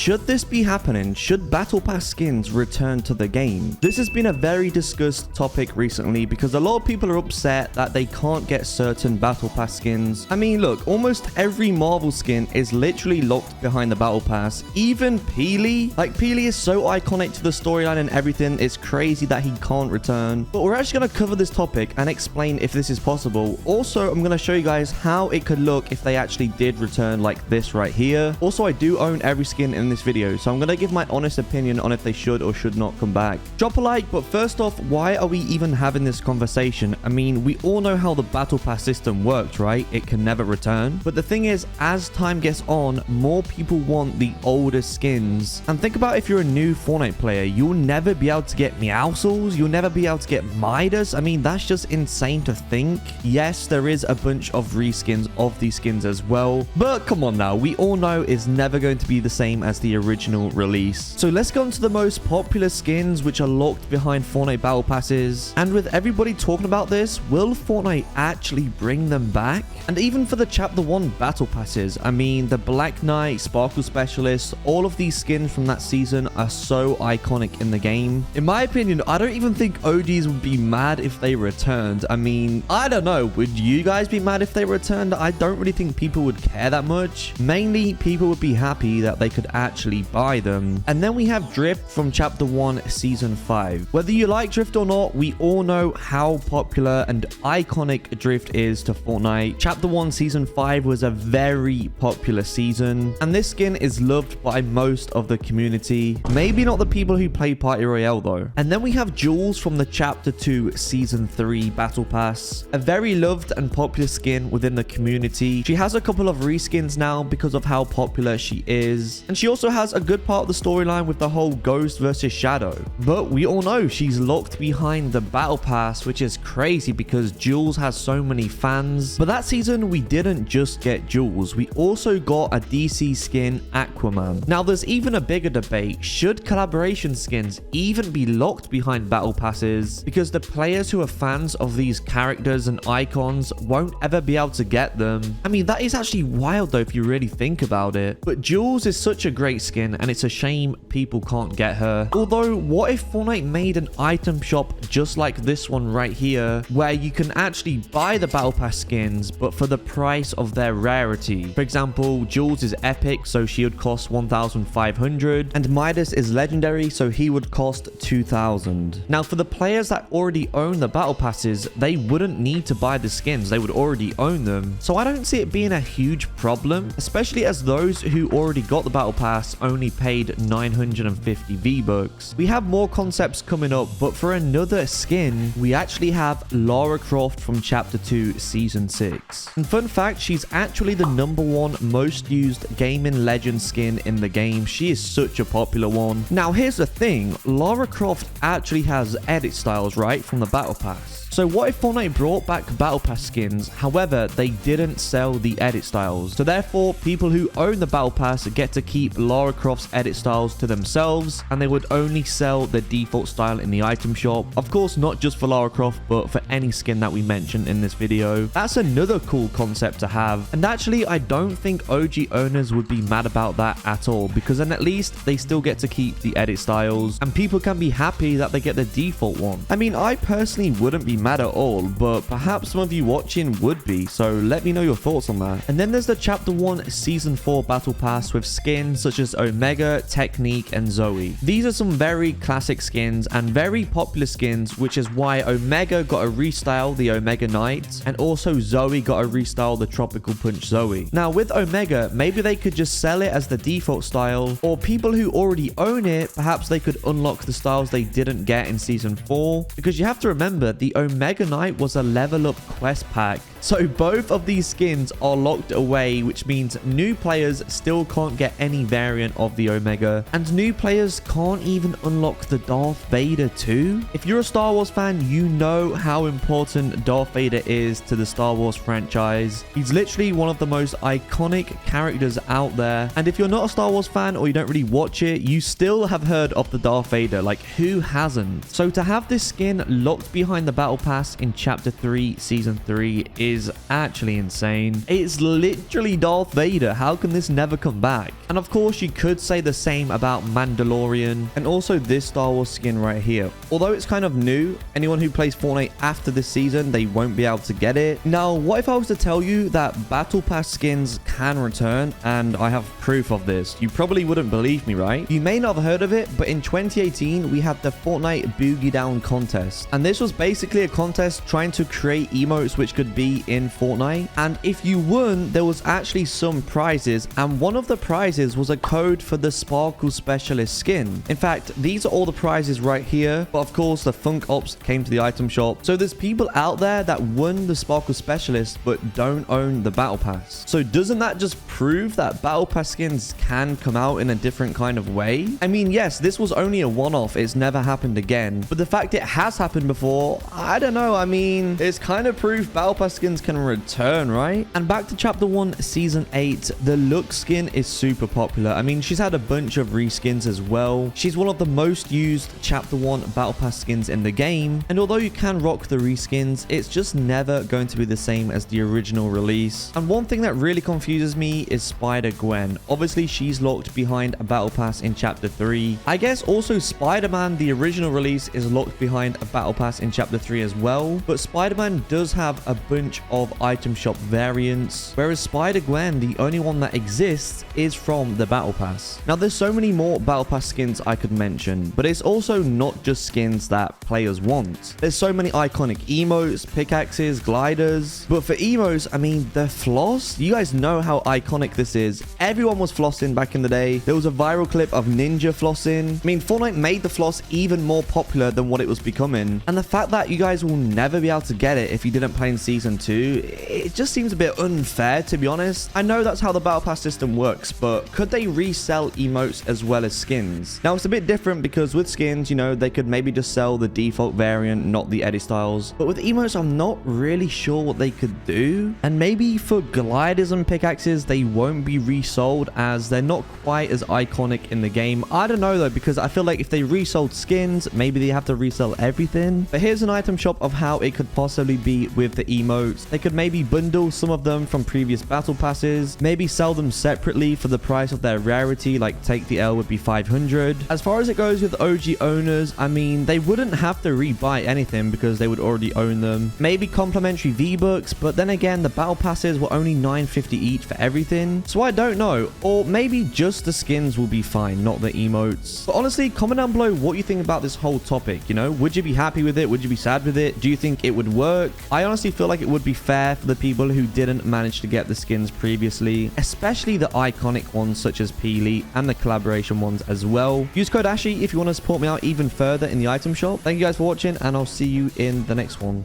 should this be happening? Should Battle Pass skins return to the game? This has been a very discussed topic recently because a lot of people are upset that they can't get certain Battle Pass skins. I mean, look, almost every Marvel skin is literally locked behind the Battle Pass. Even Peely. Like, Peely is so iconic to the storyline and everything. It's crazy that he can't return. But we're actually going to cover this topic and explain if this is possible. Also, I'm going to show you guys how it could look if they actually did return like this right here. Also, I do own every skin in this video, so I'm going to give my honest opinion on if they should or should not come back. Drop a like, but first off, why are we even having this conversation? I mean, we all know how the Battle Pass system works, right? It can never return. But the thing is, as time gets on, more people want the older skins. And think about if you're a new Fortnite player, you'll never be able to get Meowscles, you'll never be able to get Midas. I mean, that's just insane to think. Yes, there is a bunch of reskins of these skins as well, but come on now, we all know it's never going to be the same as the original release. So let's go into the most popular skins which are locked behind Fortnite Battle Passes. And with everybody talking about this, will Fortnite actually bring them back? And even for the Chapter 1 Battle Passes, I mean, the Black Knight, Sparkle Specialist, all of these skins from that season are so iconic in the game. In my opinion, I don't even think OGs would be mad if they returned. I mean, I don't know. Would you guys be mad if they returned? I don't really think people would care that much. Mainly, people would be happy that they could actually buy them. And then we have Drift from Chapter 1 Season 5. Whether you like Drift or not, we all know how popular and iconic Drift is to Fortnite. Chapter 1 Season 5 was a very popular season, and this skin is loved by most of the community. Maybe not the people who play Party Royale though. And then we have Jules from the Chapter 2 Season 3 Battle Pass. A very loved and popular skin within the community. She has a couple of reskins now because of how popular she is. And she also has a good part of the storyline with the whole Ghost versus Shadow. But we all know she's locked behind the Battle Pass, which is crazy because Jules has so many fans. But that season, we didn't just get Jules. We also got a DC skin, Aquaman. Now, there's even a bigger debate. Should collaboration skins even be locked behind Battle Passes? Because the players who are fans of these characters and icons won't ever be able to get them. I mean, that is actually wild though if you really think about it. But Jules is such a great skin and it's a shame people can't get her. Although, what if Fortnite made an item shop just like this one right here, where you can actually buy the Battle Pass skins, but for the price of their rarity? For example, Jules is epic, so she would cost 1,500, and Midas is legendary, so he would cost 2,000. Now, for the players that already own the Battle Passes, they wouldn't need to buy the skins. They would already own them. So I don't see it being a huge problem, especially as those who already got the Battle Pass only paid 950 V-Bucks. We have more concepts coming up, but for another skin, we actually have Lara Croft from Chapter 2 Season 6. And fun fact, she's actually the #1 most used gaming legend skin in the game. She is such a popular one. Now, here's the thing. Lara Croft actually has edit styles, right, from the Battle Pass. So what if Fortnite brought back Battle Pass skins, however, they didn't sell the edit styles? So therefore, people who own the Battle Pass get to keep Lara Croft's edit styles to themselves, and they would only sell the default style in the item shop. Of course, not just for Lara Croft, but for any skin that we mentioned in this video. That's another cool concept to have. And actually, I don't think OG owners would be mad about that at all, because then at least they still get to keep the edit styles, and people can be happy that they get the default one. I mean, I personally wouldn't be mad at all, but perhaps some of you watching would be, so let me know your thoughts on that. And then there's the Chapter 1 Season 4 Battle Pass with skins such as Omega, Technique, and Zoe. These are some very classic skins and very popular skins, which is why Omega got a restyle, the Omega Knight, and also Zoe got a restyle, the Tropical Punch Zoe. Now, with Omega, maybe they could just sell it as the default style, or people who already own it, perhaps they could unlock the styles they didn't get in Season 4, because you have to remember, the Omega Knight was a level up quest pack. So both of these skins are locked away, which means new players still can't get any variant of the Omega, and new players can't even unlock the Darth Vader too. If you're a Star Wars fan, you know how important Darth Vader is to the Star Wars franchise. He's literally one of the most iconic characters out there, and if you're not a Star Wars fan or you don't really watch it, you still have heard of the Darth Vader. Like, who hasn't? So to have this skin locked behind the Battle Pass in Chapter 3, Season 3 is actually insane. It's literally Darth Vader. How can this never come back? And of course, you could say the same about Mandalorian and also this Star Wars skin right here. Although it's kind of new, anyone who plays Fortnite after this season, they won't be able to get it. Now, what if I was to tell you that Battle Pass skins can return and I have proof of this? You probably wouldn't believe me, right? You may not have heard of it, but in 2018, we had the Fortnite Boogie Down contest. And this was basically a contest trying to create emotes which could be in Fortnite. And if you won, there was actually some prizes. And one of the prizes was a code for the Sparkle Specialist skin. In fact, these are all the prizes right here. But of course, the Funk Ops came to the item shop. So there's people out there that won the Sparkle Specialist but don't own the Battle Pass. So doesn't that just prove that Battle Pass skins can come out in a different kind of way? I mean, yes, this was only a one-off. It's never happened again. But the fact it has happened before, I don't know. I mean, it's kind of proof Battle Pass skins can return, right? And back to Chapter 1, Season 8, the Lux skin is super popular. I mean, she's had a bunch of reskins as well. She's one of the most used Chapter 1 Battle Pass skins in the game. And although you can rock the reskins, it's just never going to be the same as the original release. And one thing that really confuses me is Spider-Gwen. Obviously, she's locked behind a Battle Pass in Chapter 3. I guess also Spider-Man, the original release, is locked behind a Battle Pass in Chapter 3 as well. But Spider-Man does have a bunch of item shop variants, whereas Spider-Gwen, the only one that exists, is from the Battle Pass. Now, there's so many more Battle Pass skins I could mention, but it's also not just skins that players want. There's so many iconic emotes, pickaxes, gliders. But for emotes, I mean, the floss, you guys know how iconic this is. Everyone was flossing back in the day. There was a viral clip of Ninja flossing. I mean, Fortnite made the floss even more popular than what it was becoming. And the fact that you guys will never be able to get it if you didn't play in Season 2, it just seems a bit unfair, to be honest. I know that's how the Battle Pass system works, but could they resell emotes as well as skins? Now, it's a bit different because with skins, you know, they could maybe just sell the default variant, not the edit styles. But with emotes, I'm not really sure what they could do. And maybe for gliders and pickaxes, they won't be resold as they're not quite as iconic in the game. I don't know though, because I feel like if they resold skins, maybe they have to resell everything. But here's an item shop of how it could possibly be with the emotes. They could maybe bundle some of them from previous battle passes, maybe sell them separately for the price of their rarity, like Take the L would be 500. As far as it goes with OG owners, I mean, they wouldn't have to rebuy anything because they would already own them. Maybe complimentary V-Bucks, but then again, the battle passes were only $9.50 each for everything. So I don't know. Or maybe just the skins will be fine, not the emotes. But honestly, comment down below what you think about this whole topic. You know, would you be happy with it? Would you be sad with it? Do you think it would work? I honestly feel like it would be fair for the people who didn't manage to get the skins previously, especially the iconic ones such as Peely and the collaboration ones as well. Use code ASHY if you want to support me out even further in the item shop. Thank you guys for watching, and I'll see you in the next one.